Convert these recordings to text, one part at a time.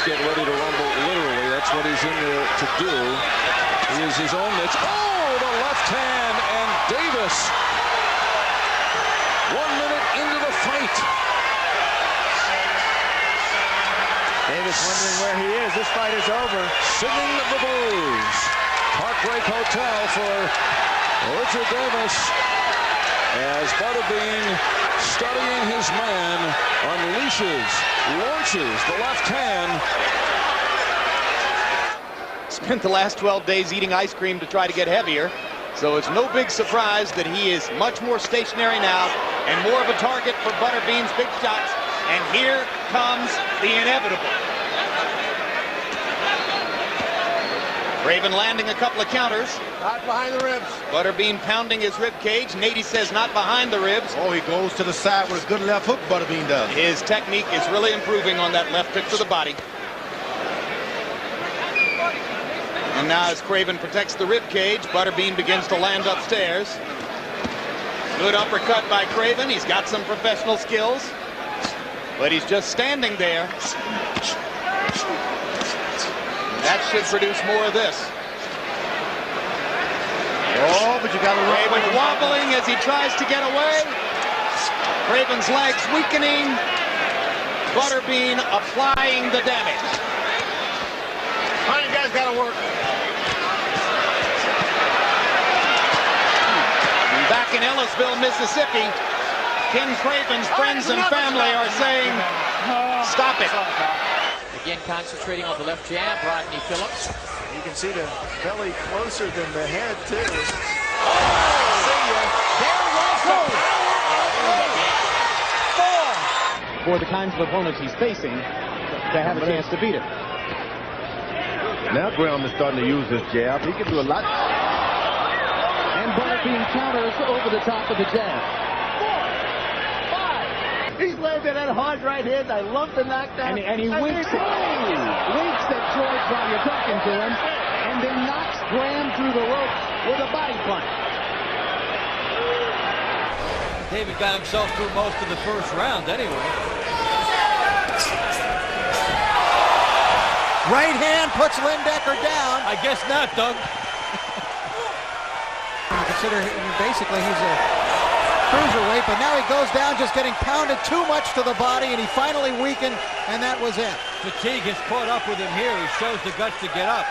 get ready to rumble, literally. That's what he's in there to do. He is his own niche. Oh, the left hand, and Davis. 1 minute into the fight. Davis wondering where he is. This fight is over. Singing the blues. Heartbreak Hotel for Richard Davis. As Butterbean, studying his man, unleashes, launches the left hand. Spent the last 12 days eating ice cream to try to get heavier, so it's no big surprise that he is much more stationary now and more of a target for Butterbean's big shots. And here comes the inevitable. Craven landing a couple of counters. Not behind the ribs. Butterbean pounding his rib cage. Nady says not behind the ribs. Oh, he goes to the side with a good left hook, Butterbean does. His technique is really improving on that left hook to the body. And now as Craven protects the rib cage, Butterbean begins to land upstairs. Good uppercut by Craven. He's got some professional skills, but he's just standing there. That should produce more of this. Oh, but you got to Craven wobbling as he tries to get away. Craven's legs weakening. Butterbean applying the damage. All right, you guys got to work. Back in Ellisville, Mississippi, Ken Craven's friends and family are saying, stop it. Again, concentrating on the left jab, Rodney Phillips. You can see the belly closer than the head, too. There was For the kinds of opponents he's facing, to have a chance to beat him. Now Graham is starting to use his jab. He can do a lot. And Butterbean counters over the top of the jab. 4, 5. He's landed that hard right hand. I love the knockdown. And he winks at George while you're talking to him, and then knocks Graham through the rope with a body punch. David got himself through most of the first round anyway. Right hand puts Lindecker down. I guess not, Doug. Consider basically he's a cruiserweight, but now he goes down just getting pounded too much to the body, and he finally weakened, and that was it. Fatigue has caught up with him here. He shows the guts to get up.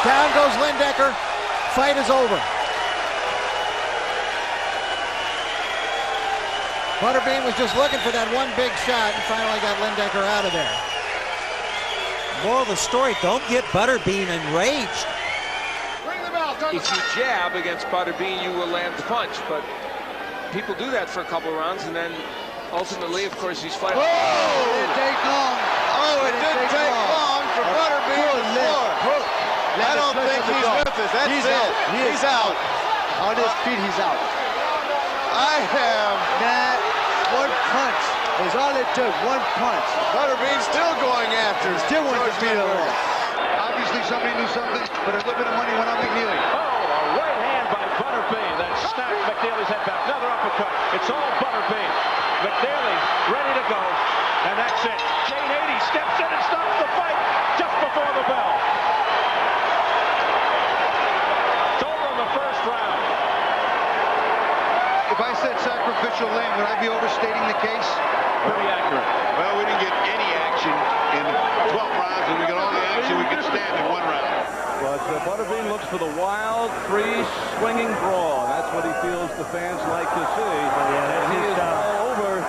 Down goes Lindecker. Fight is over. Butterbean was just looking for that one big shot and finally got Lindecker out of there. Moral of the story, don't get Butterbean enraged. If you jab against Butterbean, you will land the punch, but people do that for a couple of rounds, and then ultimately, of course, he's fighting. Oh, it didn't take long. Oh, it didn't take long for Butterbean on the floor. I don't think he's with us. That's it. He's out. On his feet, he's out. I have that one punch. Is all it took. One punch. Butterbean still going after. Still wants to beat him. Obviously, somebody knew something, but a little bit of money went on McNeely. Oh, a right hand by Butterbean. That snapped McNeely's head back. Another uppercut. It's all Butterbean. McNeely ready to go, and that's it. Shane 80 steps in and stops the fight just before the bell. It's over in the first round. If I said sacrificial lamb, would I be overstating the case? Pretty accurate. Well, we didn't get any action in 12 rounds, and we got all the action we could stand in one round. But Butterbean looks for the wild, free, swinging brawl. That's what he feels the fans like to see. And he is all over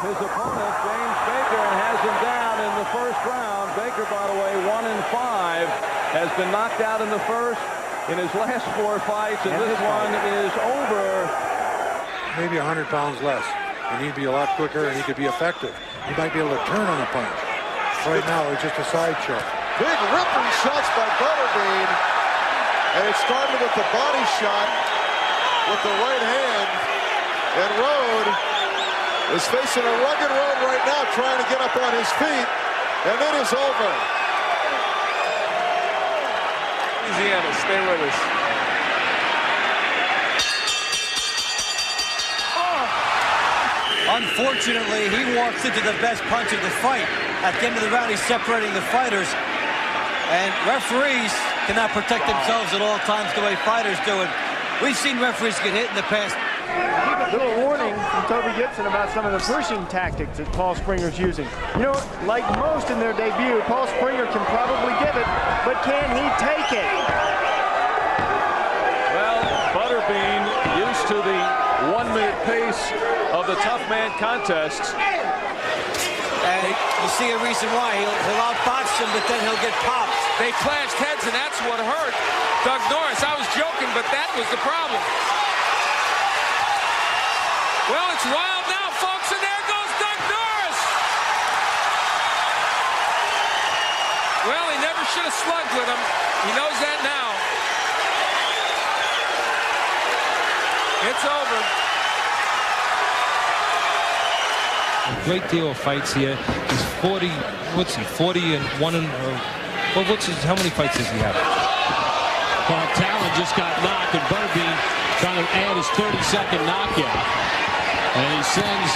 his opponent, James Baker, and has him down in the first round. Baker, by the way, 1-5, has been knocked out in the first in his last 4 fights, and this one is over. Maybe 100 pounds less, and he'd be a lot quicker, and he could be effective. He might be able to turn on a punch. Right now, it's just a sideshow. Big ripping shots by Butterbean, and it started with the body shot with the right hand, and Rode is facing a rugged road right now, trying to get up on his feet, and it is over. Louisiana, stay with us. Unfortunately, he walks into the best punch of the fight. At the end of the round, he's separating the fighters. And referees cannot protect themselves at all times the way fighters do it. We've seen referees get hit in the past. A little warning from Toby Gibson about some of the pushing tactics that Paul Springer's using. You know, like most in their debut, Paul Springer can probably give it, but can he take it? Well, Butterbean, used to the 1-minute pace of the tough man contests. And you see a reason why. He'll outbox him, but then he'll get popped. They clashed heads, and that's what hurt Doug Norris. I was joking, but that was the problem. Well, it's wild now, folks, and there goes Doug Norris. Well, he never should have slugged with him. He knows that now. It's over. A great deal of fights here. He's 40, what's he, 40 and 1 and, well, how many fights does he have? Talon just got knocked, and Butterbean trying to add his 32nd knockout. And he sends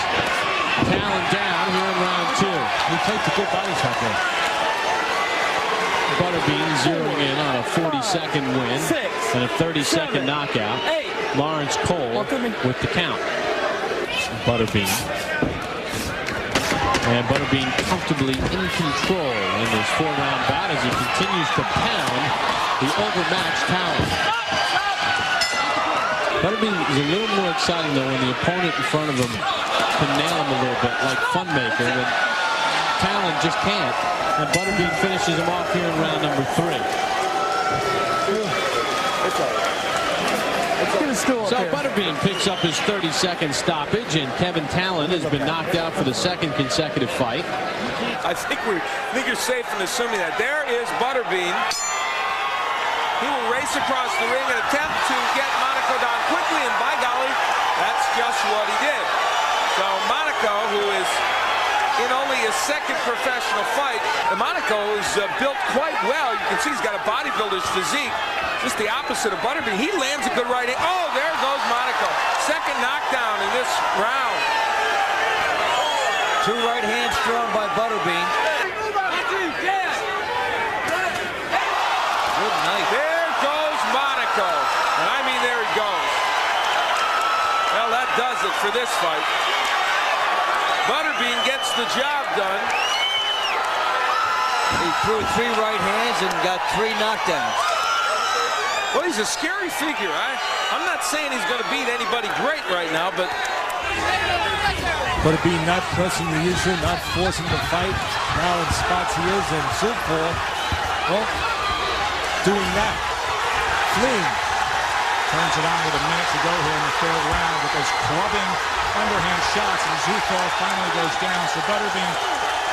Talon down here in round 2. He takes a good body shot there. Butterbean zeroing in on a 42nd win and a 32nd knockout. Lawrence Cole with the count. Butterbean. And Butterbean comfortably in control in this 4-round bout as he continues to pound the overmatched Talon. Butterbean is a little more exciting, though, when the opponent in front of him can nail him a little bit, like Funmaker, when Talon just can't. And Butterbean finishes him off here in round number 3. So Butterbean picks up his 32nd stoppage, and Kevin Talon has been knocked out for the 2nd consecutive fight. I think you're safe in assuming that. There is Butterbean. He will race across the ring and attempt to get Monaco down quickly, and by golly, that's just what he did. So Monaco, who is in only his 2nd professional fight, and Monaco is built quite well. You can see he's got a bodybuilder's physique. Just the opposite of Butterbean. He lands a good right hand. Oh, there goes Monaco. 2nd knockdown in this round. 2 right hands thrown by Butterbean. Good night. There goes Monaco. And I mean, there he goes. Well, that does it for this fight. Butterbean gets the job done. He threw 3 right hands and got 3 knockdowns. Well, he's a scary figure. I'm not saying he's going to beat anybody great right now, but... Butterbean not pressing the issue, not forcing the fight. Now in spots he is, and Southpaw, well, doing that. Fleeing. Turns it on with a minute to go here in the 3rd round with those clubbing underhand shots, and Southpaw finally goes down. So Butterbean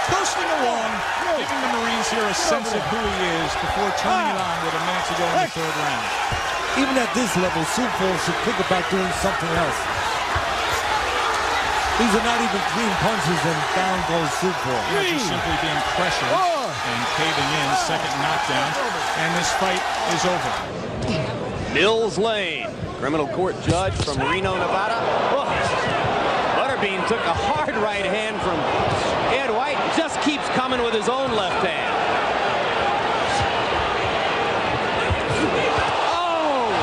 coasting along, giving the Marines here a sense of who he is before turning it on with a minute to go in the 3rd round. Even at this level, Southpaw should think about doing something else. These are not even clean punches, and down goes Southpaw. Yeah, just simply being pressured and caving in. 2nd knockdown, and this fight is over. Mills Lane, criminal court judge from Reno, Nevada. Oh. Butterbean took a hard right hand from Ed White, just keeps coming with his own left hand. Oh!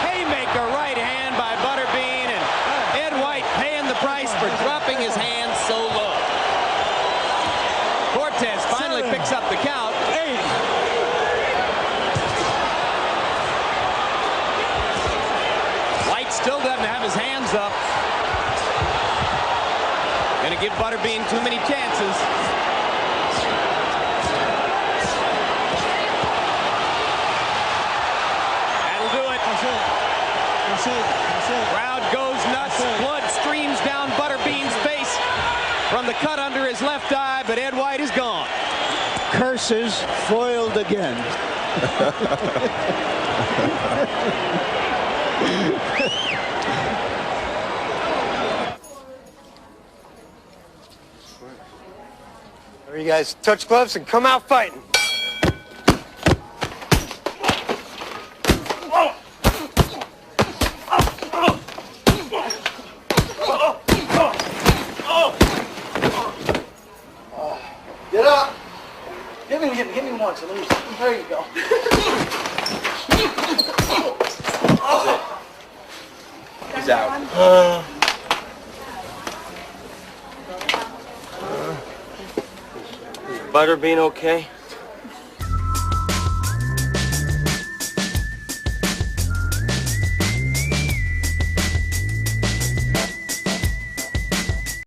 Haymaker right hand by Butterbean, and Ed White paying the price for dropping his hands so low. Cortez finally picks up the count. White still doesn't have his hands up. Gonna give Butterbean too many chances. That'll do it. That's it. Crowd goes nuts. Blood streams down Butterbean's face from the cut under his left eye, but Ed White is gone. Curses foiled again. You guys touch gloves and come out fighting. on, so let me see. There you go. He's out. Butterbean okay?